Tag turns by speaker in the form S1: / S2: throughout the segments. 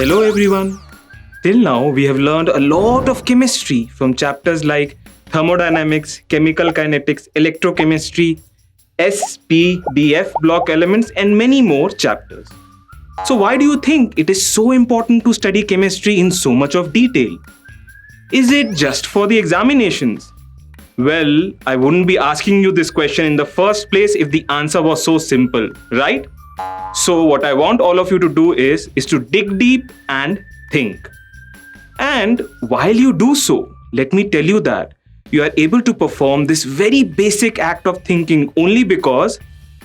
S1: Hello everyone. Till now, we have learned a lot of chemistry from chapters like thermodynamics, chemical kinetics, electrochemistry, SPDF block elements, and many more chapters. So, why do you think it is so important to study chemistry in so much of detail? Is it just for the examinations? Well, I wouldn't be asking you this question in the first place if the answer was so simple, right? So what I want all of you to do is to dig deep and think. And while you do so, let me tell you that you are able to perform this very basic act of thinking only because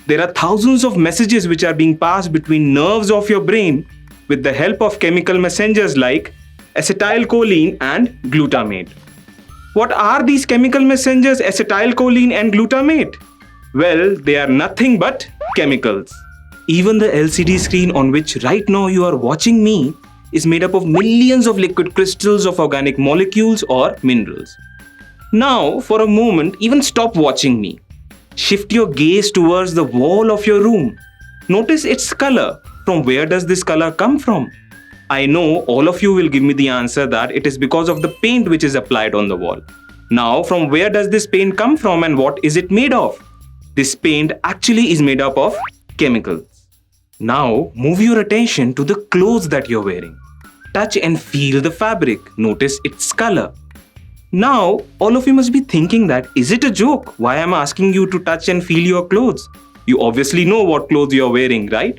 S1: there are thousands of messages which are being passed between nerves of your brain with the help of chemical messengers like acetylcholine and glutamate. What are these chemical messengers acetylcholine and glutamate? Well, they are nothing but chemicals. Even the LCD screen on which right now you are watching me is made up of millions of liquid crystals of organic molecules or minerals. Now, for a moment, even stop watching me. Shift your gaze towards the wall of your room. Notice its color. From where does this color come from? I know all of you will give me the answer that it is because of the paint which is applied on the wall. Now, from where does this paint come from and what is it made of? This paint actually is made up of chemicals. Now, move your attention to the clothes that you're wearing. Touch and feel the fabric. Notice its color. Now, all of you must be thinking that, is it a joke? Why am I asking you to touch and feel your clothes? You obviously know what clothes you're wearing, right?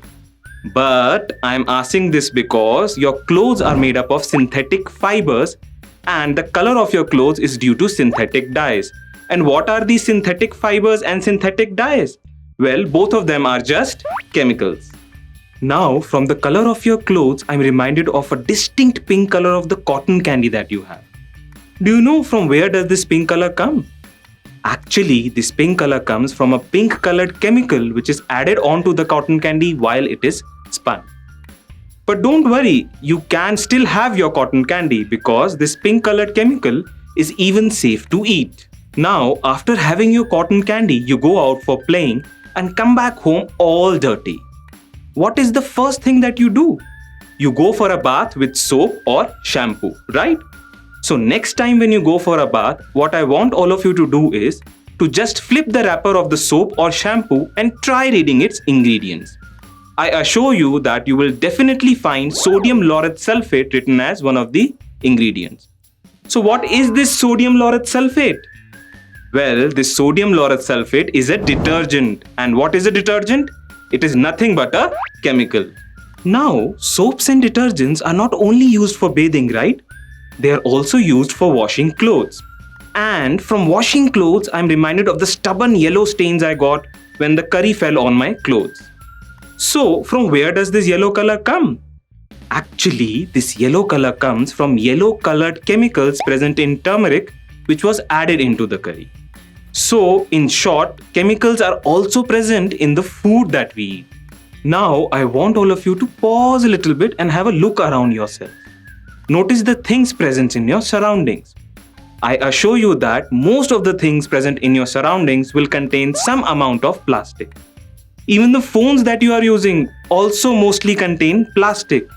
S1: But I'm asking this because your clothes are made up of synthetic fibers and the color of your clothes is due to synthetic dyes. And what are these synthetic fibers and synthetic dyes? Well, both of them are just chemicals. Now, from the color of your clothes, I'm reminded of a distinct pink color of the cotton candy that you have. Do you know from where does this pink color come? Actually, this pink color comes from a pink colored chemical which is added onto the cotton candy while it is spun. But don't worry, you can still have your cotton candy because this pink colored chemical is even safe to eat. Now, after having your cotton candy, you go out for playing and come back home all dirty. What is the first thing that you do? You go for a bath with soap or shampoo, right? So next time when you go for a bath, what I want all of you to do is to just flip the wrapper of the soap or shampoo and try reading its ingredients. I assure you that you will definitely find sodium laureth sulfate written as one of the ingredients. So what is this sodium laureth sulfate? Well, this sodium laureth sulfate is a detergent. And what is a detergent? It is nothing but a chemical. Now, soaps and detergents are not only used for bathing, right? They are also used for washing clothes. And from washing clothes, I'm reminded of the stubborn yellow stains I got when the curry fell on my clothes. So, from where does this yellow color come? Actually, this yellow color comes from yellow colored chemicals present in turmeric, which was added into the curry. So, in short, chemicals are also present in the food that we eat. Now, I want all of you to pause a little bit and have a look around yourself. Notice the things present in your surroundings. I assure you that most of the things present in your surroundings will contain some amount of plastic. Even the phones that you are using also mostly contain plastic.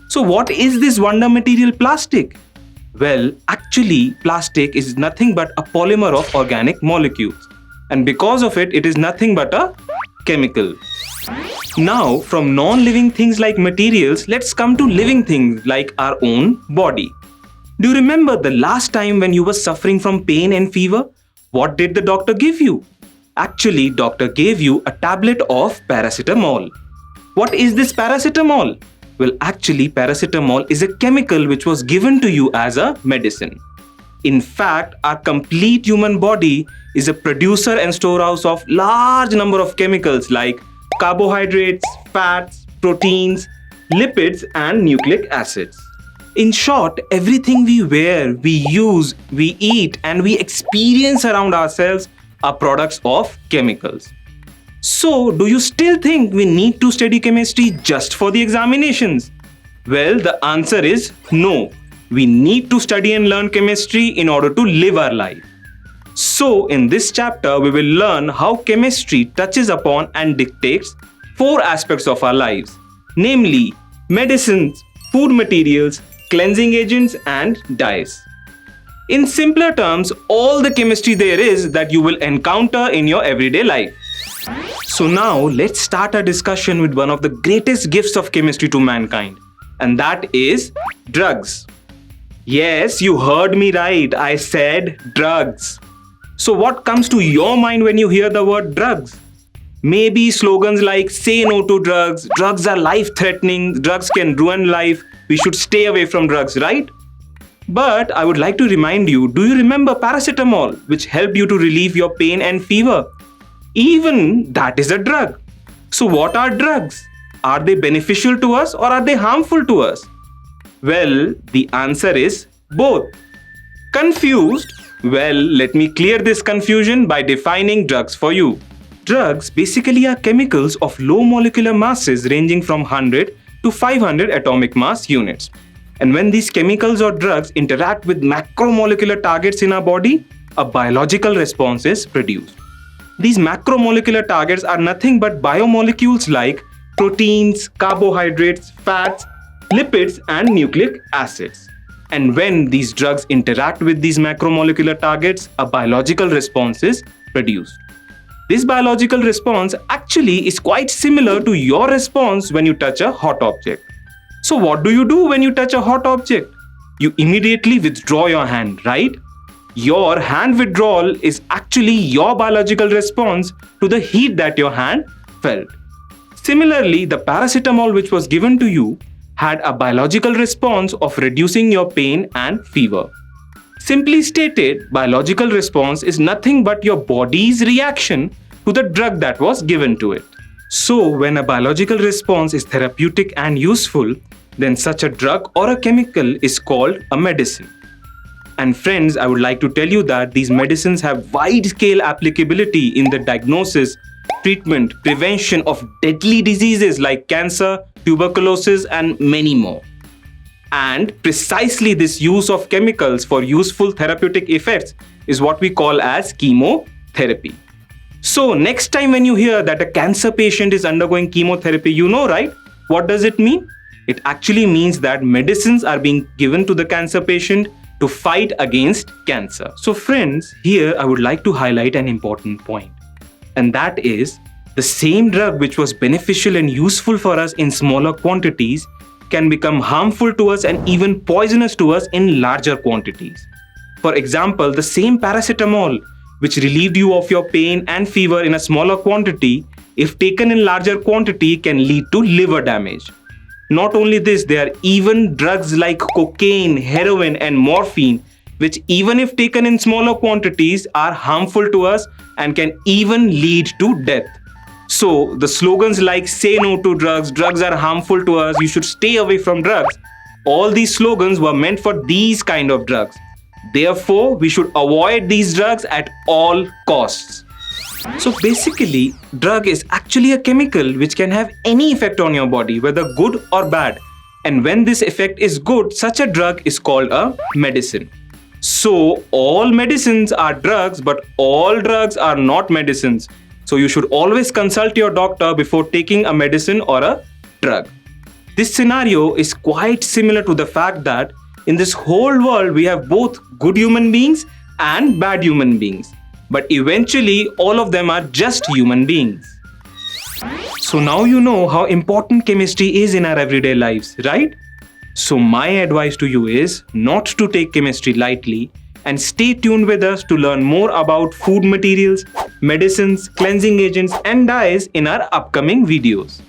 S1: So, what is this wonder material plastic? Well, actually, plastic is nothing but a polymer of organic molecules. And because of it, it is nothing but a chemical. Now, from non-living things like materials, let's come to living things like our own body. Do you remember the last time when you were suffering from pain and fever? What did the doctor give you? Actually, doctor gave you a tablet of paracetamol. What is this paracetamol? Well, actually, paracetamol is a chemical which was given to you as a medicine. In fact, our complete human body is a producer and storehouse of large number of chemicals like carbohydrates, fats, proteins, lipids, and nucleic acids. In short, everything we wear, we use, we eat, and we experience around ourselves are products of chemicals. So, do you still think we need to study chemistry just for the examinations? Well, the answer is no. We need to study and learn chemistry in order to live our life. So, in this chapter, we will learn how chemistry touches upon and dictates 4 aspects of our lives, namely medicines, food materials, cleansing agents, and dyes. In simpler terms, all the chemistry there is that you will encounter in your everyday life. So now let's start our discussion with one of the greatest gifts of chemistry to mankind, and that is drugs. Yes, you heard me right. I said drugs. So what comes to your mind when you hear the word drugs? Maybe slogans like say no to drugs, drugs are life-threatening, drugs can ruin life, we should stay away from drugs, right? But I would like to remind you, do you remember paracetamol, which helped you to relieve your pain and fever? Even that is a drug. So what are drugs? Are they beneficial to us or are they harmful to us? Well, the answer is both. Confused? Well, let me clear this confusion by defining drugs for you. Drugs basically are chemicals of low molecular masses ranging from 100 to 500 atomic mass units. And when these chemicals or drugs interact with macromolecular targets in our body, a biological response is produced. These macromolecular targets are nothing but biomolecules like proteins, carbohydrates, fats, lipids, and nucleic acids. And when these drugs interact with these macromolecular targets, a biological response is produced. This biological response actually is quite similar to your response when you touch a hot object. So what do you do when you touch a hot object? You immediately withdraw your hand, right? Your hand withdrawal is actually your biological response to the heat that your hand felt. Similarly, the paracetamol which was given to you had a biological response of reducing your pain and fever. Simply stated, biological response is nothing but your body's reaction to the drug that was given to it. So, when a biological response is therapeutic and useful, then such a drug or a chemical is called a medicine. And friends, I would like to tell you that these medicines have wide-scale applicability in the diagnosis, treatment, prevention of deadly diseases like cancer, tuberculosis, and many more. And precisely this use of chemicals for useful therapeutic effects is what we call as chemotherapy. So next time when you hear that a cancer patient is undergoing chemotherapy, you know, right? What does it mean? It actually means that medicines are being given to the cancer patient to fight against cancer. So friends, here I would like to highlight an important point. And that is, the same drug which was beneficial and useful for us in smaller quantities can become harmful to us and even poisonous to us in larger quantities. For example, the same paracetamol which relieved you of your pain and fever in a smaller quantity, if taken in larger quantity, can lead to liver damage. Not only this, there are even drugs like cocaine, heroin, and morphine, which even if taken in smaller quantities are harmful to us and can even lead to death. So the slogans like say no to drugs, drugs are harmful to us, you should stay away from drugs, all these slogans were meant for these kind of drugs. Therefore, we should avoid these drugs at all costs. So basically, drug is actually a chemical which can have any effect on your body, whether good or bad. And when this effect is good, such a drug is called a medicine. So all medicines are drugs, but all drugs are not medicines. So you should always consult your doctor before taking a medicine or a drug. This scenario is quite similar to the fact that in this whole world we have both good human beings and bad human beings. But eventually all of them are just human beings. So now you know how important chemistry is in our everyday lives, right? So my advice to you is not to take chemistry lightly and stay tuned with us to learn more about food materials, medicines, cleansing agents, and dyes in our upcoming videos.